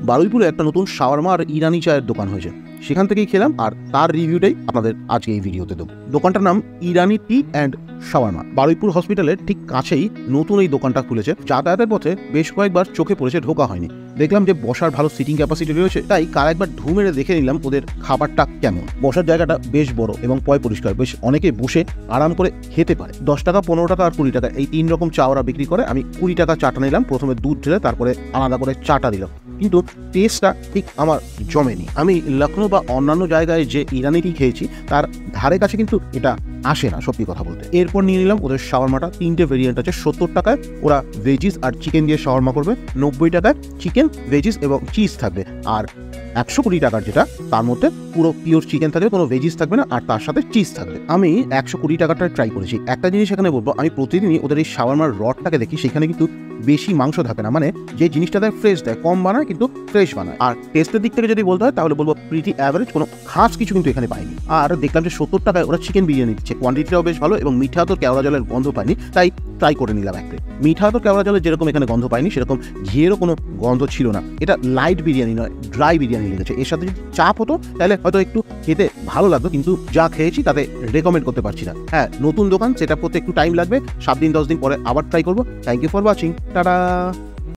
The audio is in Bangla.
বারুইপুরে একটা নতুন শাওয়ারমা আর ইরানি চায়ের দোকান হয়েছে, সেখান থেকেই খেলাম আর তার রিভিউটাই আপনাদের আজকে এই ভিডিওতে দেবো। দোকানটার নাম ইরানি টি অ্যান্ড শাওয়ারমা। বারুইপুর হসপিটালের ঠিক কাছেই নতুন এই দোকানটা খুলেছে। যাতায়াতের পথে বেশ কয়েকবার চোখে পড়েছে, ঢোকা হয়নি। দেখলাম যে বসার ভালো সিটিং ক্যাপাসিটি রয়েছে, তাই কার একবার ঢু মেরে দেখে নিলাম ওদের খাবারটা কেমন। বসার জায়গাটা বেশ বড় এবং পয় পরিষ্কার, বেশ অনেকে বসে আরাম করে খেতে পারে। 10 টাকা, 15 টাকা আর 20 টাকা এই 3 রকম চা ওরা বিক্রি করে। আমি 20 টাকা চাটা নিলাম, প্রথমে দুধ ঢেলে তারপরে আলাদা করে চাটা দিলাম, কিন্তু টেস্টটা ঠিক আমার জমেনি। আমি লখনৌ বা অন্যান্য জায়গায় যে ইরানি টি খেয়েছি তার ধারে কাছে কিন্তু এটা আসে না, সত্যি কথা বলতে। এরপর নিয়ে নিলাম ওদের শাওয়ারমাটা। 3টে ভেরিয়েন্ট আছে। 70 টাকায় ওরা ভেজিস আর চিকেন দিয়ে শাওয়ারমা করবে, 90 টাকায় চিকেন, ভেজিস এবং চিজ থাকবে, আর 120 টাকার যেটা তার মধ্যে পুরো পিওর চিকেন থাকবে, কোনো ভেজিস থাকবে না, আর তার সাথে চিজ থাকবে। আমি 120 টাকাটা ট্রাই করেছি। একটা জিনিস এখানে বলবো, আমি প্রতিদিনই ওদের এই শাওয়ারমার রডটাকে দেখি, সেখানে কিন্তু বেশি মাংস থাকে না, মানে যে জিনিসটা দেয় ফ্রেশ দেয়, কম বানায় কিন্তু ফ্রেশ বানায়। আর টেস্টের দিক থেকে যদি বলতে হয় তাহলে বলবো প্রিটি অ্যাভারেজ, কোনো খাস কিছু কিন্তু এখানে পাইনি। আর দেখলাম যে 70 টাকায় ওরা চিকেন বিরিয়ানি দিচ্ছে, কোয়ান্টিটিটাও বেশ ভালো এবং মিঠা তো কেওড়া জলের গন্ধ পাইনি, তাই ট্রাই করে নিলাম এক প্লেট। মিঠা তো কেওড়া জলের যেরকম এখানে গন্ধ পাইনি, সেরকম ঘিয়েরও কোনো গন্ধ ছিল না। এটা লাইট বিরিয়ানি নয়, ড্রাই বিরিয়ানি লেগেছে। এর সাথে যদি চাপ হতো তাহলে হয়তো একটু খেতে ভালো লাগতো, কিন্তু যা খেয়েছি তাতে রেকমেন্ড করতে পারছি না। হ্যাঁ, নতুন দোকান, সেট আপ করতে একটু টাইম লাগবে, 7 দিন 10 দিন পরে আবার ট্রাই করবো। Thank you for watching, tata.